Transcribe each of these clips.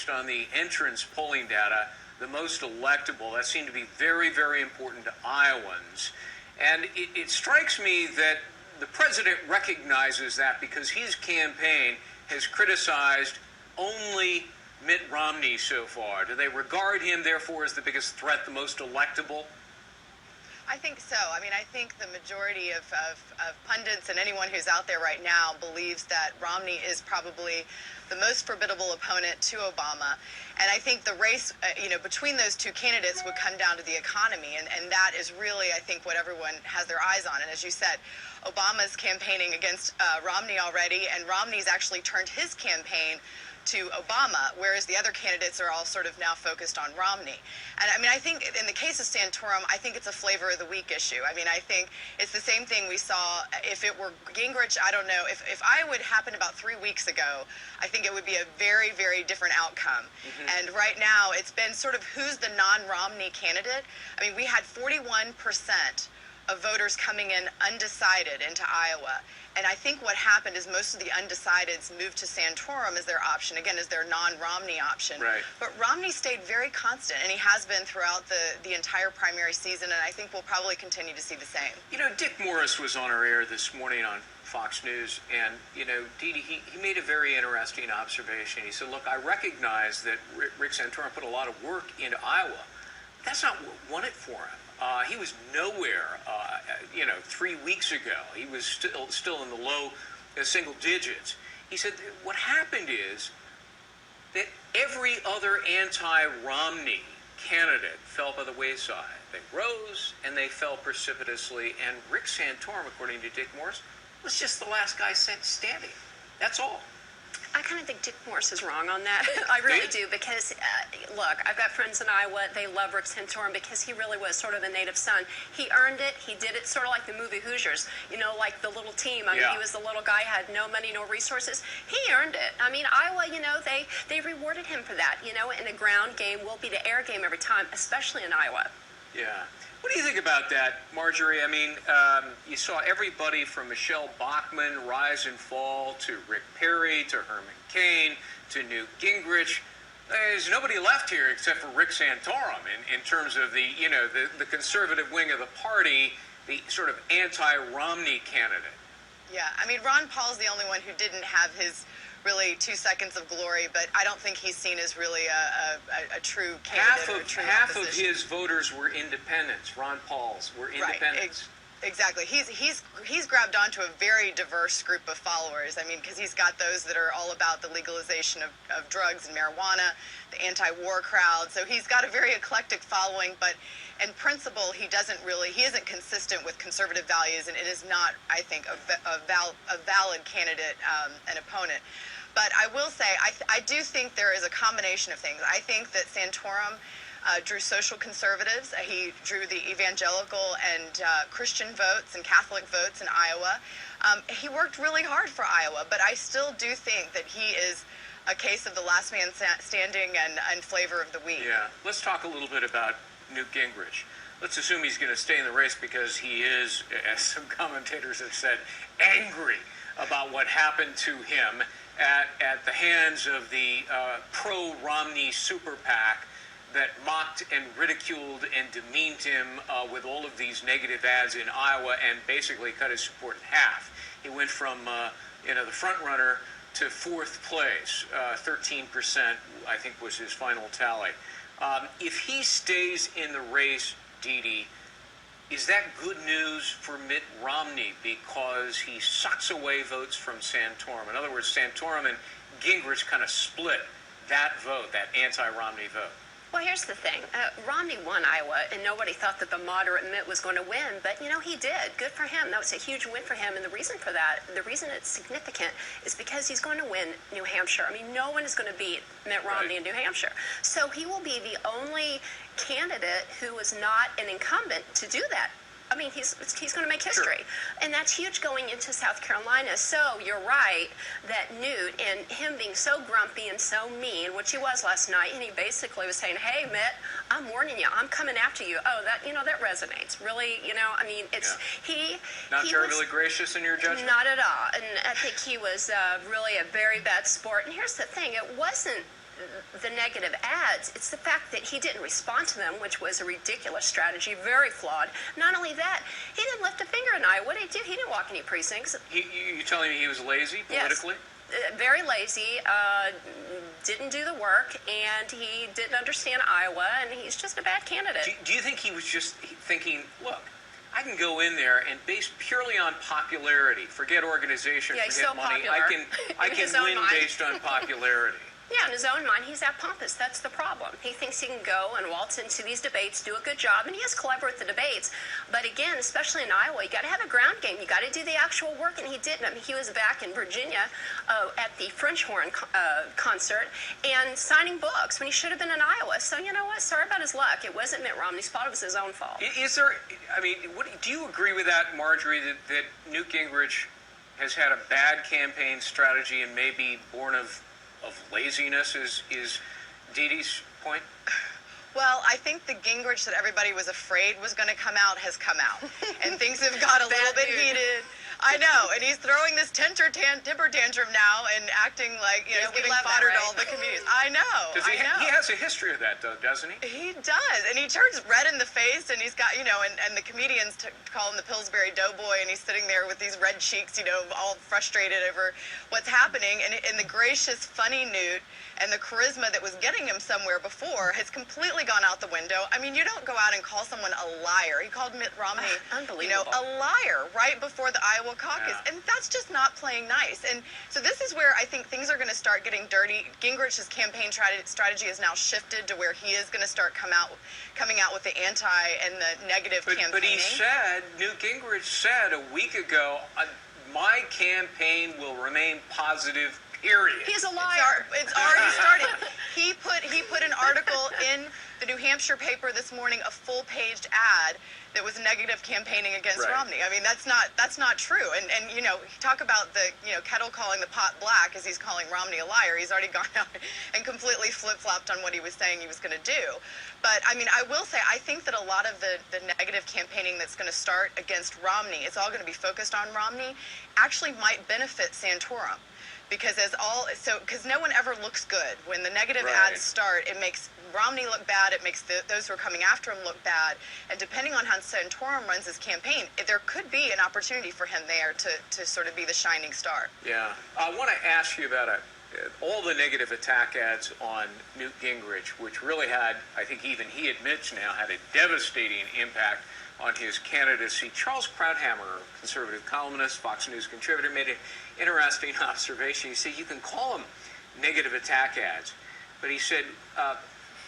based on the entrance polling data, the most electable. That seemed to be very, very important to Iowans. And it strikes me that the president recognizes that because his campaign has criticized only Mitt Romney so far. Do they regard him, therefore, as the biggest threat, the most electable? I think so. I mean, I think the majority of pundits and anyone who's out there right now believes that Romney is probably the most formidable opponent to Obama. And I think the race, between those two candidates would come down to the economy. And that is really, I think, what everyone has their eyes on. And as you said, Obama's campaigning against Romney already, and Romney's actually turned his campaign to Obama, whereas the other candidates are all sort of now focused on Romney. And I mean, I think in the case of Santorum, I think it's a flavor of the week issue. I mean, I think it's the same thing we saw if it were Gingrich. I don't know. If Iowa had happened about 3 weeks ago, I think it would be a very, very different outcome. And right now, it's been sort of who's the non-Romney candidate. I mean, we had 41% of voters coming in undecided into Iowa. And I think what happened is most of the undecideds moved to Santorum as their option, again, as their non-Romney option. Right. But Romney stayed very constant, and he has been throughout the entire primary season, and I think we'll probably continue to see the same. You know, Dick Morris was on our air this morning on Fox News, and, you know, Dee Dee, he made a very interesting observation. He said, look, I recognize that Rick Santorum put a lot of work into Iowa. That's not what won it for him. He was nowhere, 3 weeks ago. He was still in the low single digits. He said what happened is that every other anti-Romney candidate fell by the wayside. They rose and they fell precipitously. And Rick Santorum, according to Dick Morris, was just the last guy standing. That's all. I kind of think Dick Morris is wrong on that. I really do, because, look, I've got friends in Iowa. They love Rick Santorum because he really was sort of a native son. He earned it. He did it sort of like the movie Hoosiers, like the little team. I mean, he was the little guy, had no money, no resources. He earned it. I mean, Iowa, they rewarded him for that. And the ground game will be the air game every time, especially in Iowa. Yeah. What do you think about that, Marjorie? I mean, you saw everybody from Michelle Bachmann rise and fall to Rick Perry to Herman Cain to Newt Gingrich. There's nobody left here except for Rick Santorum in terms of the conservative wing of the party, the sort of anti-Romney candidate. Yeah, I mean, Ron Paul's the only one who didn't have his really 2 seconds of glory, but I don't think he's seen as really a true candidate. Half of his voters were independents. Ron Paul's were independents. Right, exactly. He's grabbed onto a very diverse group of followers. I mean, because he's got those that are all about the legalization of drugs and marijuana, the anti-war crowd. So he's got a very eclectic following, but in principle, he isn't consistent with conservative values, and it is not, I think, a valid candidate, an opponent. But I will say, I do think there is a combination of things. I think that Santorum drew social conservatives. He drew the evangelical and Christian votes and Catholic votes in Iowa. He worked really hard for Iowa, but I still do think that he is a case of the last man standing and flavor of the week. Yeah. Let's talk a little bit about Newt Gingrich. Let's assume he's going to stay in the race because he is, as some commentators have said, angry about what happened to him at the hands of the pro-Romney super PAC that mocked and ridiculed and demeaned him with all of these negative ads in Iowa and basically cut his support in half. He went from the front runner to 4th place, 13%, I think was his final tally. If he stays in the race, Dee Dee, is that good news for Mitt Romney because he sucks away votes from Santorum? In other words, Santorum and Gingrich kind of split that vote, that anti-Romney vote. Well, here's the thing. Romney won Iowa, and nobody thought that the moderate Mitt was going to win, but, he did. Good for him. That was a huge win for him, and the reason for that, the reason it's significant is because he's going to win New Hampshire. I mean, no one is going to beat Mitt Romney in New Hampshire. So he will be the only candidate who is not an incumbent to do that. I mean, he's going to make history. Sure. And that's huge going into South Carolina. So you're right that Newt, and him being so grumpy and so mean, which he was last night, and he basically was saying, hey, Mitt, I'm warning you, I'm coming after you. Oh, that resonates. Really, I mean, it's, he terribly gracious in your judgment? Not at all. And I think he was really a very bad sport. And here's the thing, it wasn't the negative ads, it's the fact that he didn't respond to them, which was a ridiculous strategy, very flawed. Not only that, he didn't lift a finger in Iowa. What did he do? He didn't walk any precincts. You telling me he was lazy politically? Yes. Very lazy, didn't do the work, and he didn't understand Iowa, and he's just a bad candidate. Do you think he was just thinking, look, I can go in there and based purely on popularity, forget organization, Yeah, he's forget so money, popular. I In his can own win mind. based on popularity. Yeah, in his own mind, he's that pompous. That's the problem. He thinks he can go and waltz into these debates, do a good job, and he is clever at the debates. But again, especially in Iowa, you got to have a ground game. You got to do the actual work, and he didn't. I mean, he was back in Virginia at the French horn concert and signing books when he should have been in Iowa. So you know what? Sorry about his luck. It wasn't Mitt Romney's fault. It was his own fault. Is there? I mean, do you agree with that, Marjorie? That Newt Gingrich has had a bad campaign strategy and maybe born of laziness is Dee Dee's point? Well, I think the Gingrich that everybody was afraid was going to come out has come out. And things have got a little bit heated. I know. And he's throwing this temper tantrum now and acting like, giving fodder to all the communities. I know. He has a history of that, though, doesn't he? He does. And he turns red in the face, and he's got, and the comedians call him the Pillsbury Doughboy, and he's sitting there with these red cheeks, all frustrated over what's happening. And the gracious, funny Newt and the charisma that was getting him somewhere before has completely gone out the window. I mean, you don't go out and call someone a liar. He called Mitt Romney, Unbelievable. a liar right before the Iowa caucus. Yeah. And that's just not playing nice. And so this is where I think things are going to start getting dirty. Gingrich's campaign strategy is now shifted to where he is going to start coming out with the anti and the negative campaigning. But he said, Newt Gingrich said a week ago, my campaign will remain positive, period. He's a liar. It's already started. He put an article in the New Hampshire paper this morning, a full-paged ad that was negative campaigning against Romney. I mean, that's not true. And talk about the kettle calling the pot black as he's calling Romney a liar. He's already gone out and completely flip-flopped on what he was saying he was going to do. But I mean, I will say I think that a lot of the negative campaigning that's going to start against Romney, it's all going to be focused on Romney, actually might benefit Santorum. Because because no one ever looks good. When the negative ads start, it makes Romney look bad, it makes those who are coming after him look bad, and depending on how Santorum runs his campaign, there could be an opportunity for him there to sort of be the shining star. Yeah. I want to ask you about all the negative attack ads on Newt Gingrich, which really had, I think even he admits now, had a devastating impact on his candidacy. Charles Krauthammer, conservative columnist, Fox News contributor, made an interesting observation. He said you can call them negative attack ads, but he said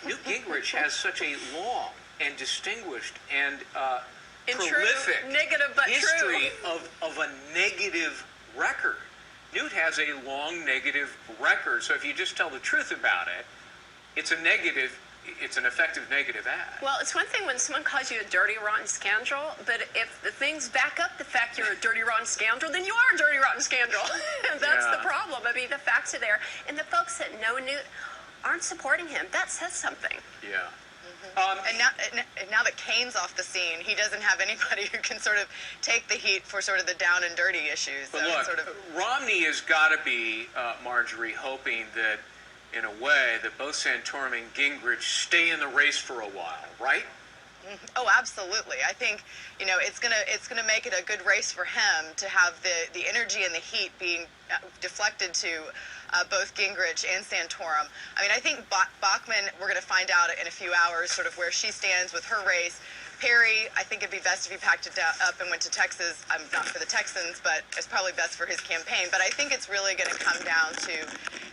Newt Gingrich has such a long and distinguished and prolific history of a negative record. Newt has a long negative record, so if you just tell the truth about it, it's an effective negative ad. Well, it's one thing when someone calls you a dirty, rotten scoundrel, but if the things back up the fact you're a dirty, rotten scoundrel, then you are a dirty, rotten scoundrel. And that's the problem. I mean, the facts are there. And the folks that know Newt aren't supporting him. That says something. Yeah. And now that Kane's off the scene, he doesn't have anybody who can sort of take the heat for sort of the down and dirty issues. But look, Romney has got to be, Marjorie, hoping that, in a way, that both Santorum and Gingrich stay in the race for a while, right? Oh, absolutely. I think, it's gonna make it a good race for him to have the energy and the heat being deflected to both Gingrich and Santorum. I mean, I think Bachmann, we're going to find out in a few hours sort of where she stands with her race. Perry, I think it'd be best if he packed it up and went to Texas. I'm not for the Texans, but it's probably best for his campaign. But I think it's really going to come down to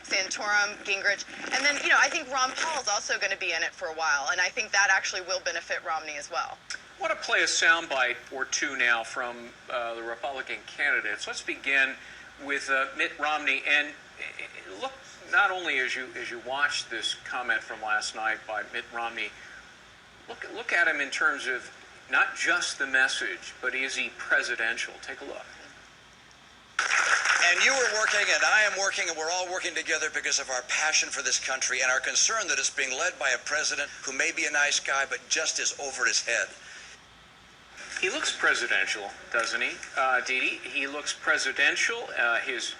Santorum, Gingrich. And then, I think Ron Paul's also going to be in it for a while. And I think that actually will benefit Romney as well. I want to play a soundbite or two now from the Republican candidates. Let's begin with Mitt Romney. And look, not only as you watch this comment from last night by Mitt Romney, look at him in terms of not just the message, but is he presidential? Take a look. And you are working, and I am working, and we're all working together because of our passion for this country and our concern that it's being led by a president who may be a nice guy, but just is over his head. He looks presidential, doesn't he, Dee Dee? He looks presidential. He's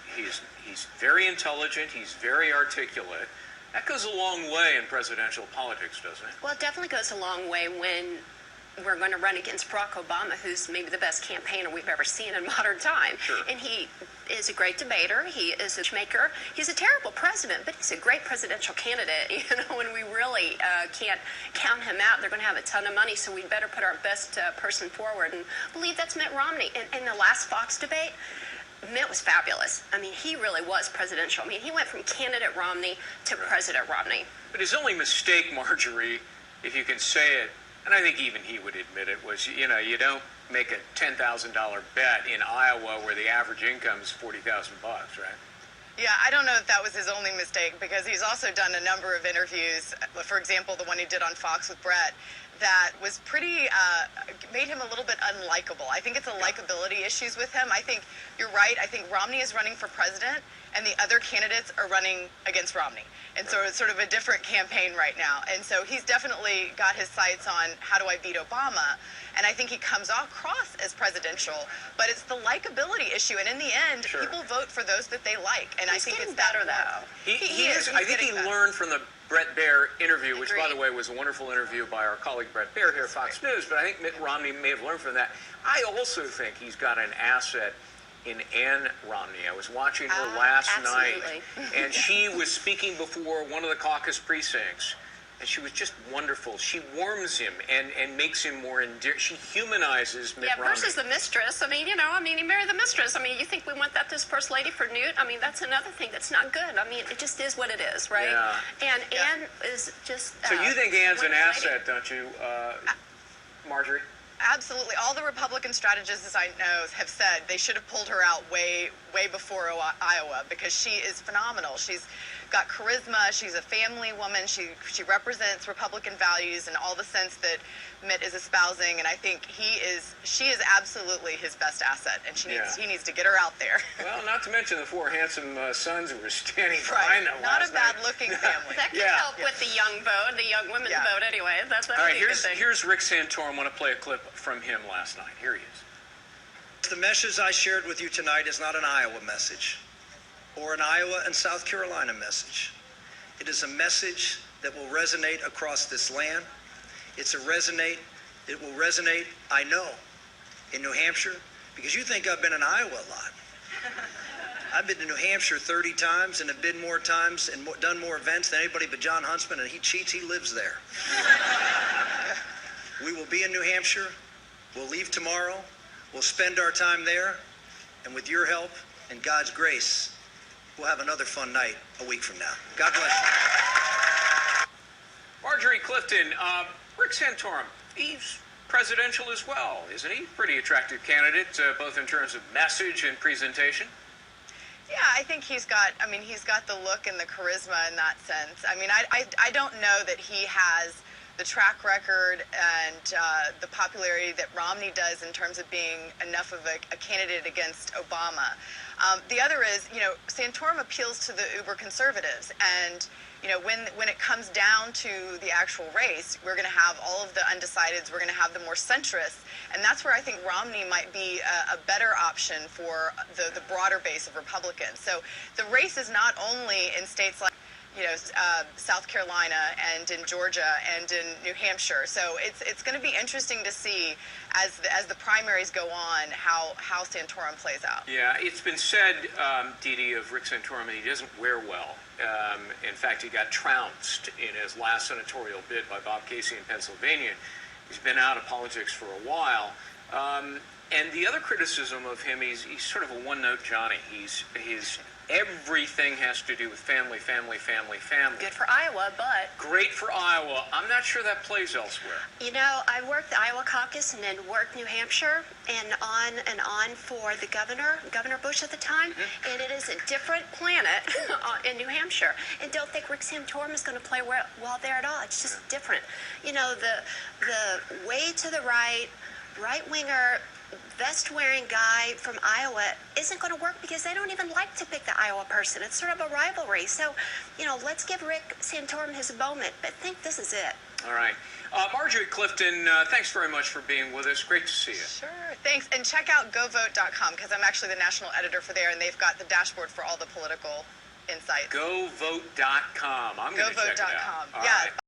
very intelligent. He's very articulate. That goes a long way in presidential politics, doesn't it? Well, it definitely goes a long way when we're going to run against Barack Obama, who's maybe the best campaigner we've ever seen in modern time. Sure. And he is a great debater. He is a maker. He's a terrible president, but he's a great presidential candidate. You know, and we really can't count him out. They're going to have a ton of money, so we'd better put our best person forward. And believe that's Mitt Romney. In the last Fox debate, Mitt was fabulous. I mean, he really was presidential. I mean, he went from candidate Romney to President Romney. But his only mistake, Marjorie, if you can say it, and I think even he would admit it, was, you know, you don't make a $10,000 bet in Iowa where the average income is $40,000, right? Yeah, I don't know if that was his only mistake, because he's also done a number of interviews, for example, the one he did on Fox with Brett, that was pretty, made him a little bit unlikable. I think it's a likability issues with him. I think you're right. I think Romney is running for president, and the other candidates are running against Romney. And so it's sort of a different campaign right now. And so he's definitely got his sights on how do I beat Obama. And I think he comes across as presidential, but it's the likability issue. And in the end, Sure. people vote for those that they like. And He's I think getting it's that better, one. though. He is. He's I think he getting better. learned from the Brett Baer interview, which, by Agreed. the way, was a wonderful interview by our colleague Brett Baer here at Fox News. But I think Mitt Romney may have learned from that. I also think he's got an asset in Ann Romney. I was watching her last absolutely. night, and she was speaking before one of the caucus precincts, and she was just wonderful. She warms him and makes him more endearing. She humanizes Mitt Romney. Versus the mistress. I mean, you know, he married the mistress. I mean, you think we want that this first lady for Newt? I mean, that's another thing that's not good. I mean, it just is what it is, right? Yeah. And Anne is just. So you think Ann's an wonderful lady. asset, don't you, Marjorie? Absolutely. All the Republican strategists I know have said they should have pulled her out way before Iowa, because she is phenomenal. She's got charisma. She's a family woman. She represents Republican values in all the sense that Mitt is espousing. And I think she is absolutely his best asset. And he needs to get her out there. Well, not to mention the four handsome sons who were standing Right. behind them Not last a night. bad-looking family. That can Yeah. help with the young vote, the young women's Yeah. vote anyway. That's All right, a good thing. here's Rick Santorum. I want to play a clip from him last night. Here he is. The message I shared with you tonight is not an Iowa message or an Iowa and South Carolina message. It is a message that will resonate across this land. It will resonate, I know, in New Hampshire, because you think I've been in Iowa a lot. I've been to New Hampshire 30 times and have been more times and done more events than anybody but John Huntsman, and he cheats, he lives there. We will be in New Hampshire. We'll leave tomorrow. We'll spend our time there, and with your help and God's grace, we'll have another fun night a week from now. God bless you. Marjorie Clifton, Rick Santorum, he's presidential as well, isn't he? Pretty attractive candidate, both in terms of message and presentation. Yeah, I think he's got the look and the charisma in that sense. I mean, I don't know that he has the track record and the popularity that Romney does in terms of being enough of a candidate against Obama. The other is, you know, Santorum appeals to the uber conservatives, and you know, when it comes down to the actual race, we're going to have all of the undecideds, we're going to have the more centrists, and that's where I think Romney might be a better option for the broader base of Republicans. So the race is not only in states like, you know, South Carolina and in Georgia and in New Hampshire. So it's going to be interesting to see as the primaries go on how Santorum plays out. Yeah, it's been said, Dee Dee, of Rick Santorum, that he doesn't wear well. In fact, he got trounced in his last senatorial bid by Bob Casey in Pennsylvania. He's been out of politics for a while. And the other criticism of him, he's sort of a one-note Johnny. Everything has to do with family, family, family, family. Good for Iowa, but Great for Iowa. I'm not sure that plays elsewhere. you know, I worked the Iowa caucus and then worked New Hampshire and on for the Governor Bush at the time, and it is a different planet in New Hampshire. And don't think Rick Santorum is going to play well there at all. It's just different. You know, the way to the right-winger, vest-wearing guy from Iowa isn't going to work because they don't even like to pick the Iowa person. It's sort of a rivalry. So, you know, let's give Rick Santorum his moment, but I think this is it. All right. Marjorie Clifton, thanks very much for being with us. Great to see you. Sure, thanks. And check out govote.com, because I'm actually the national editor for there, and they've got the dashboard for all the political insights. GoVote.com. I'm going to check it out. GoVote.com. All Yeah. right.